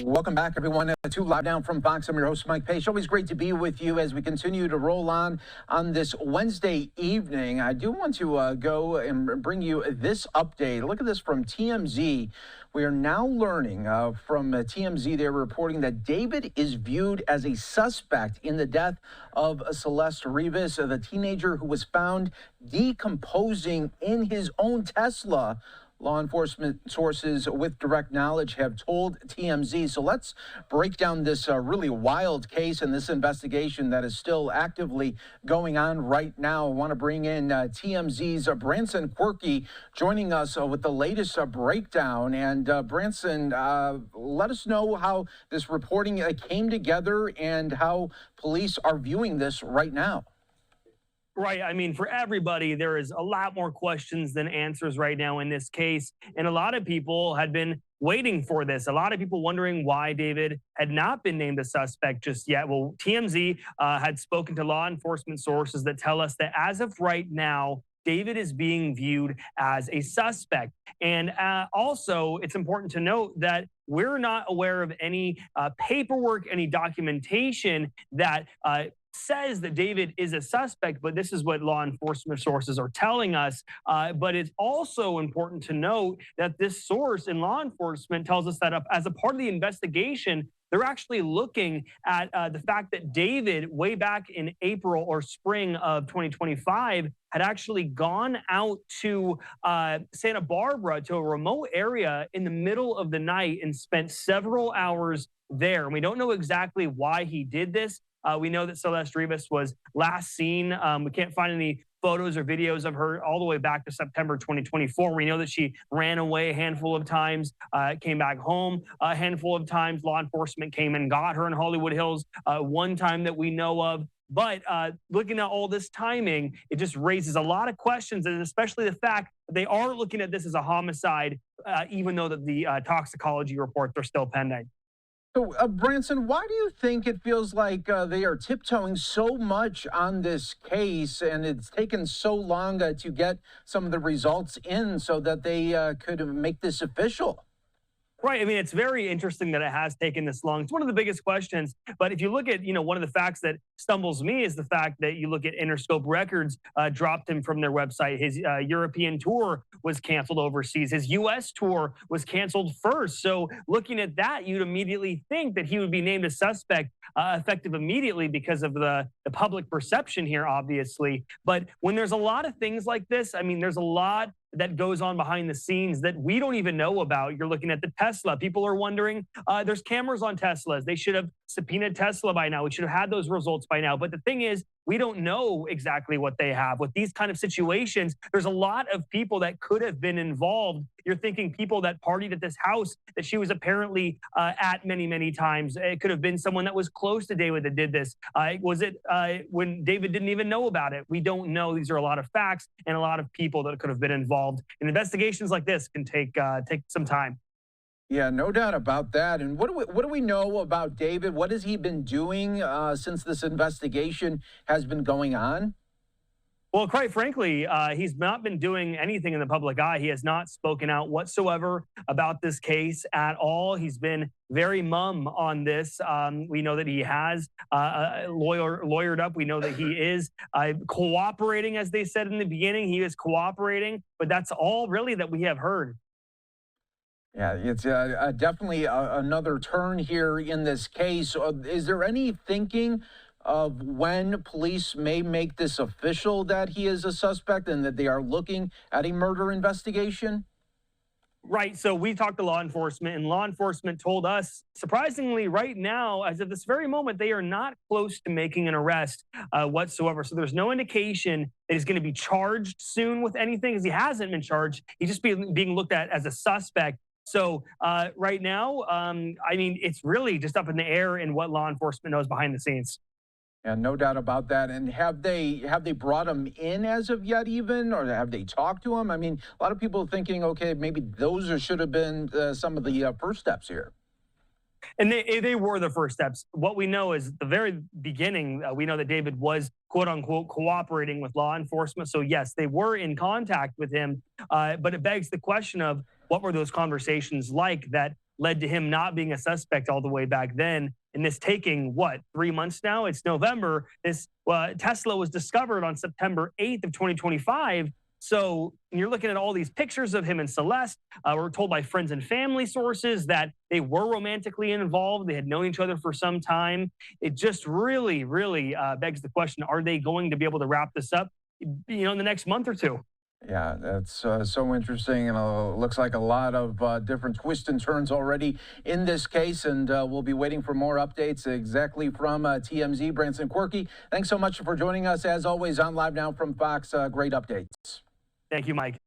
Welcome back, everyone, to Live Now from Fox. I'm your host, Mike Pache. Always great to be with you as we continue to roll on this Wednesday evening. I do want to go and bring you this update. Look at this from TMZ. We are now learning from TMZ, they're reporting that David is viewed as a suspect in the death of Celeste Rivas, the teenager who was found decomposing in his own Tesla. Law enforcement sources with direct knowledge have told TMZ. So let's break down this really wild case and this investigation that is still actively going on right now. I want to bring in TMZ's Branson Quirke joining us with the latest breakdown. And Branson, let us know how this reporting came together and how police are viewing this right now. Right. I mean, for everybody, there is a lot more questions than answers right now in this case. And a lot of people had been waiting for this. A lot of people wondering why David had not been named a suspect just yet. Well, TMZ had spoken to law enforcement sources that tell us that as of right now, David is being viewed as a suspect. And also, it's important to note that we're not aware of any paperwork, any documentation that says that David is a suspect, but this is what law enforcement sources are telling us. But it's also important to note that this source in law enforcement tells us that as a part of the investigation, they're actually looking at the fact that David, way back in April or spring of 2025, had actually gone out to Santa Barbara, to a remote area in the middle of the night and spent several hours there. And we don't know exactly why he did this. We know that Celeste Rivas was last seen. We can't find any photos or videos of her all the way back to September 2024. We know that she ran away a handful of times, came back home a handful of times. Law enforcement came and got her in Hollywood Hills one time that we know of. But looking at all this timing, it just raises a lot of questions, and especially the fact that they are looking at this as a homicide, even though that the toxicology reports are still pending. So, Branson, why do you think it feels like they are tiptoeing so much on this case and it's taken so long to get some of the results in so that they could make this official? Right. I mean, it's very interesting that it has taken this long. It's one of the biggest questions. But if you look at, one of the facts that stumbles me is the fact that you look at Interscope Records dropped him from their website. His European tour was canceled overseas. His U.S. tour was canceled first. So looking at that, you'd immediately think that he would be named a suspect effective immediately because of the public perception here, obviously. But when there's a lot of things like this, I mean, there's a lot that goes on behind the scenes that we don't even know about. You're looking at the Tesla. People are wondering, there's cameras on Teslas. They should have subpoenaed Tesla by now. We should have had those results by now. But the thing is, we don't know exactly what they have. With these kind of situations, there's a lot of people that could have been involved. You're thinking people that partied at this house that she was apparently at many, many times. It could have been someone that was close to David that did this. Was it when David didn't even know about it? We don't know. These are a lot of facts and a lot of people that could have been involved. And investigations like this can take some time. Yeah, no doubt about that. And what do we know about David? What has he been doing since this investigation has been going on? Well, quite frankly, he's not been doing anything in the public eye. He has not spoken out whatsoever about this case at all. He's been very mum on this. We know that he has lawyered up. We know that he is cooperating, as they said in the beginning. He is cooperating, but that's all really that we have heard. Yeah, it's definitely another turn here in this case. Is there any thinking of when police may make this official that he is a suspect and that they are looking at a murder investigation? Right. So we talked to law enforcement, and law enforcement told us, surprisingly, right now, as of this very moment, they are not close to making an arrest whatsoever. So there's no indication that he's going to be charged soon with anything, because he hasn't been charged. He's just being looked at as a suspect. So right now, I mean, it's really just up in the air in what law enforcement knows behind the scenes. And no doubt about that. And have they brought him in as of yet even, or have they talked to him? I mean, a lot of people are thinking, okay, maybe those should have been some of the first steps here. And they were the first steps. What we know is at the very beginning, we know that David was, quote unquote, cooperating with law enforcement. So yes, they were in contact with him. But it begs the question of what were those conversations like that led to him not being a suspect all the way back then. And this taking, what, 3 months now? It's November. This Tesla was discovered on September 8th of 2025. So you're looking at all these pictures of him and Celeste. We're told by friends and family sources that they were romantically involved. They had known each other for some time. It just really, really begs the question, are they going to be able to wrap this up, in the next month or two? Yeah, that's so interesting, and looks like a lot of different twists and turns already in this case, and we'll be waiting for more updates exactly from TMZ. Branson, Quirke, thanks so much for joining us, as always, on Live Now from Fox. Great updates. Thank you, Mike.